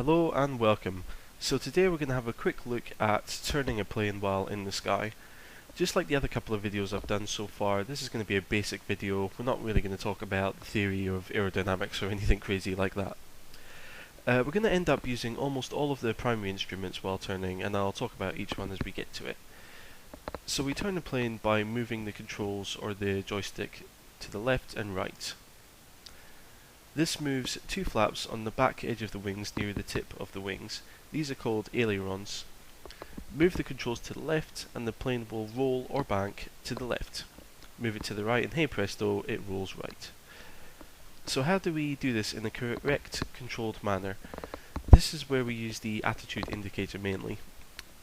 Hello and welcome. So today we're going to have a quick look at turning a plane while in the sky. Just like the other couple of videos I've done so far, this is going to be a basic video. We're not really going to talk about the theory of aerodynamics or anything crazy like that. We're going to end up using almost all of the primary instruments while turning, and I'll talk about each one as we get to it. So we turn the plane by moving the controls or the joystick to the left and right. This moves two flaps on the back edge of the wings near the tip of the wings. These are called ailerons. Move the controls to the left and the plane will roll or bank to the left. Move it to the right and hey presto, it rolls right. So how do we do this in a correct controlled manner? This is where we use the attitude indicator mainly.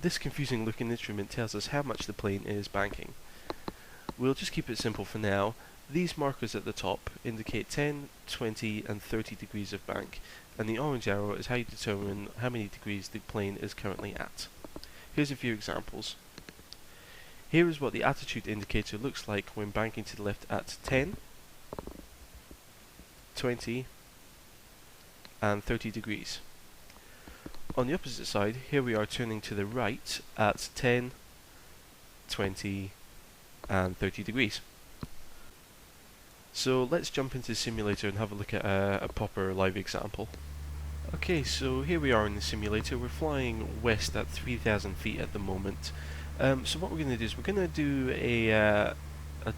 This confusing looking instrument tells us how much the plane is banking. We'll just keep it simple for now. These markers at the top indicate 10, 20 and 30 degrees of bank, and the orange arrow is how you determine how many degrees the plane is currently at. Here's a few examples. Here is what the attitude indicator looks like when banking to the left at 10, 20 and 30 degrees. On the opposite side, here we are turning to the right at 10, 20 and 30 degrees. So let's jump into the simulator and have a look at a proper live example. Okay, so here we are in the simulator. We're flying west at 3,000 feet at the moment. So what we're going to do is we're going to do a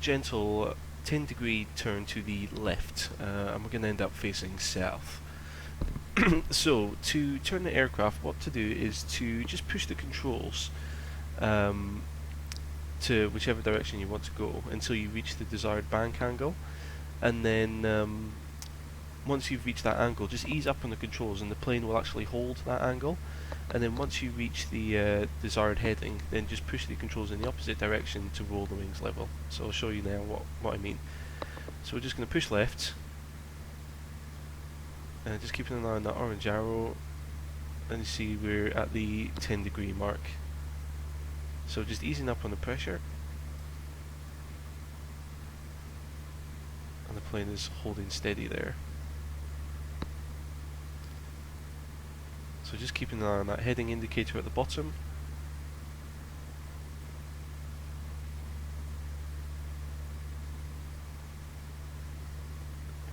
gentle 10-degree turn to the left, and we're going to end up facing south. So to turn the aircraft, what to do is to just push the controls to whichever direction you want to go until you reach the desired bank angle. And then once you've reached that angle, just ease up on the controls and the plane will actually hold that angle. And then once you reach the desired heading, then just push the controls in the opposite direction to roll the wings level. So I'll show you now what I mean. So we're just going to push left, and just keeping an eye on that orange arrow, and you see we're at the 10-degree mark. So just easing up on the pressure, and the plane is holding steady there. So just keeping an eye on that heading indicator at the bottom.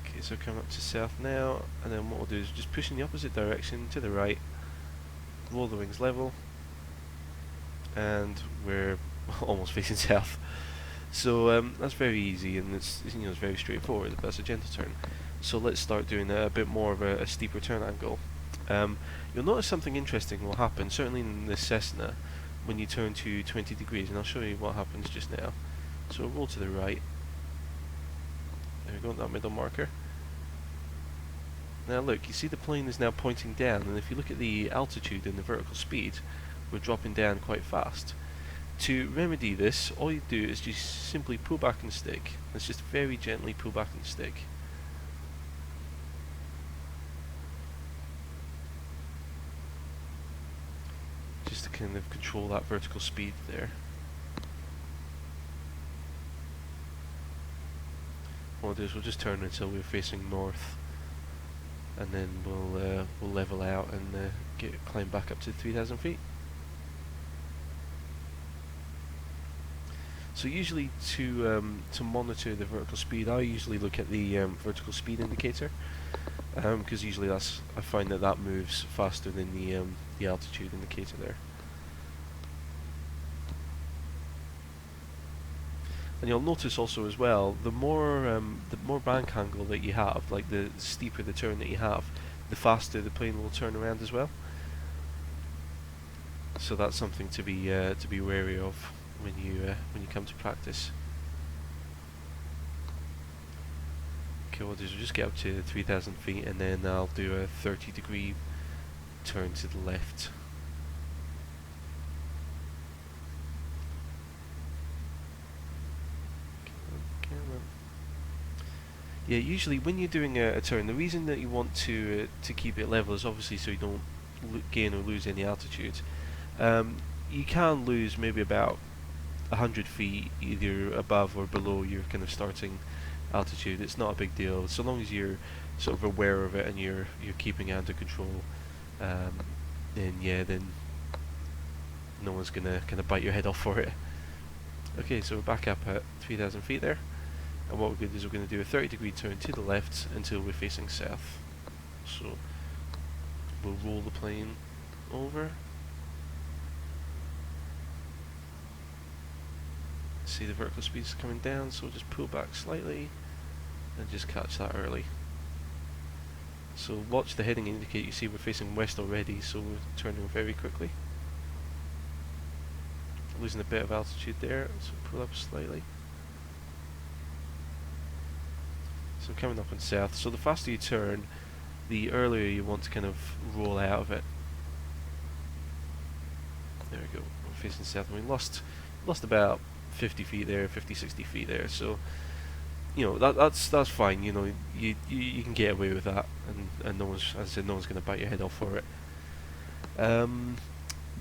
Okay, so coming up to south now, and then what we'll do is just push in the opposite direction to the right, roll the wings level, and we're almost facing south. So that's very easy, and it's very straightforward. But that's a gentle turn. So let's start doing a bit more of a steeper turn angle. You'll notice something interesting will happen, certainly in this Cessna, when you turn to 20 degrees, and I'll show you what happens just now. So roll to the right. There we go, that middle marker. Now look, you see the plane is now pointing down, and if you look at the altitude and the vertical speed, we're dropping down quite fast. To remedy this, all you do is just simply pull back on the stick. Let's just very gently pull back on the stick. Just to kind of control that vertical speed there. What we'll do is we'll just turn until we're facing north, and then we'll level out and climb back up to 3,000 feet. So usually to monitor the vertical speed, I usually look at the vertical speed indicator, because usually I find that moves faster than the altitude indicator there. And you'll notice also as well, the more bank angle that you have, like the steeper the turn that you have, the faster the plane will turn around as well. So that's something to be wary of when you come to practice. Okay, what we'll do is we'll just get up to 3,000 feet, and then I'll do a 30-degree turn to the left. Yeah, usually when you're doing a turn, the reason that you want to keep it level is obviously so you don't gain or lose any altitude. You can lose maybe about 100 feet either above or below your kind of starting altitude. It's not a big deal so long as you're sort of aware of it and you're keeping it under control. then yeah, then no one's gonna kind of bite your head off for it. Okay, so we're back up at 3,000 feet there, and what we're going to do is we're going to do a 30-degree turn to the left until we're facing south. So we'll roll the plane over. See the vertical speed's coming down, so we'll just pull back slightly and just catch that early. So watch the heading indicate. You see we're facing west already, so we're turning very quickly. Losing a bit of altitude there, so pull up slightly. So coming up on south. So the faster you turn, the earlier you want to kind of roll out of it. There we go. We're facing south, and we lost about 50 feet there, 50, 60 feet there. So you know that's fine. You know you can get away with that, and no one's, as I said, no one's going to bite your head off for it.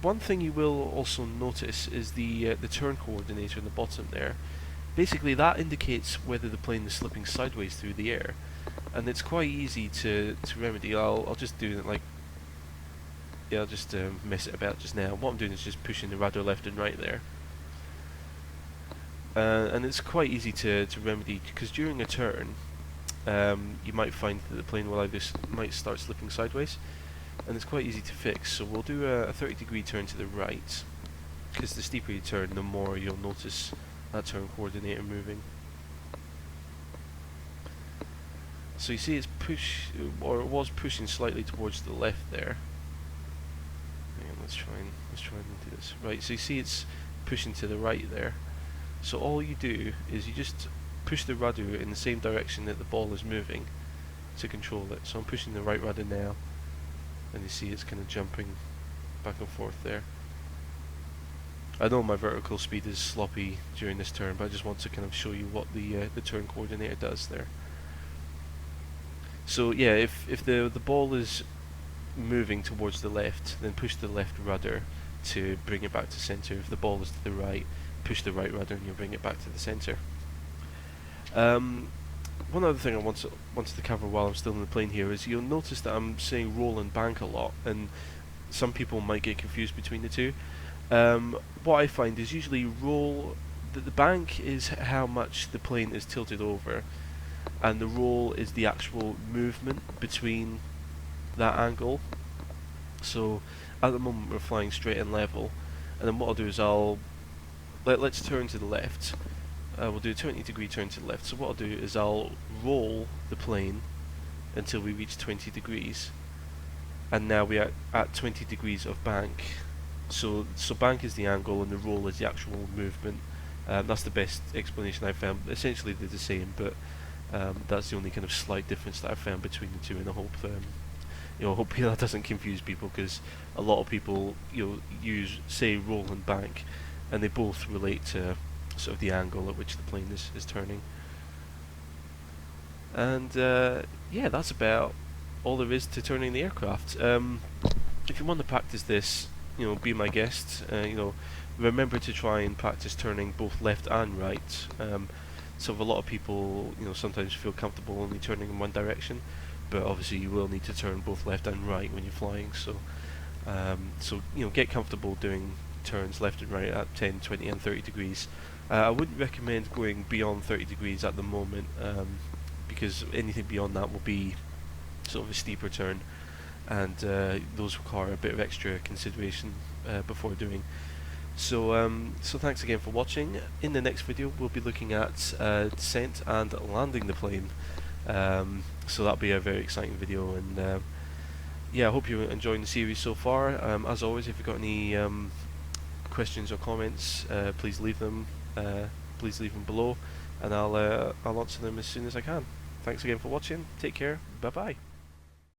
One thing you will also notice is the turn coordinator in the bottom there. Basically, that indicates whether the plane is slipping sideways through the air, and it's quite easy to remedy. I'll just do it like, yeah, I'll just mess it about just now. What I'm doing is just pushing the rudder left and right there, and it's quite easy to remedy, because during a turn, you might find that the plane will either might start slipping sideways, and it's quite easy to fix. So we'll do a 30-degree turn to the right, because the steeper you turn, the more you'll notice that turn coordinator moving. So you see it's it was pushing slightly towards the left there. Hang on, let's try and do this. Right, so you see it's pushing to the right there. So all you do is you just push the rudder in the same direction that the ball is moving to control it. So I'm pushing the right rudder now, and you see it's kind of jumping back and forth there. I know my vertical speed is sloppy during this turn, but I just want to kind of show you what the turn coordinator does there. So yeah, if the ball is moving towards the left, then push the left rudder to bring it back to center. If the ball is to the right, push the right rudder and you'll bring it back to the center. One other thing I wanted to cover while I'm still in the plane here is you'll notice that I'm saying roll and bank a lot, and some people might get confused between the two. What I find is usually the bank is how much the plane is tilted over, and the roll is the actual movement between that angle. So at the moment we're flying straight and level, and then what I'll do is let's turn to the left. We'll do a 20-degree turn to the left. So what I'll do is I'll roll the plane until we reach 20 degrees, and now we are at 20 degrees of bank. So bank is the angle and the roll is the actual movement. That's the best explanation I've found. Essentially they're the same, but that's the only kind of slight difference that I've found between the two, and I hope hope that doesn't confuse people, because a lot of people say roll and bank, and they both relate to sort of the angle at which the plane is turning. And yeah, that's about all there is to turning the aircraft. If you want to practice this, be my guest. Remember to try and practice turning both left and right. So a lot of people, sometimes feel comfortable only turning in one direction, but obviously you will need to turn both left and right when you're flying. So, get comfortable doing turns left and right at 10, 20, and 30 degrees. I wouldn't recommend going beyond 30 degrees at the moment, because anything beyond that will be sort of a steeper turn, and those require a bit of extra consideration before doing. So thanks again for watching. In the next video we'll be looking at descent and landing the plane. So that'll be a very exciting video, and yeah, I hope you're enjoying the series so far. As always, if you've got any questions or comments, please leave them below, and I'll answer them as soon as I can. Thanks again for watching. Take care. Bye bye.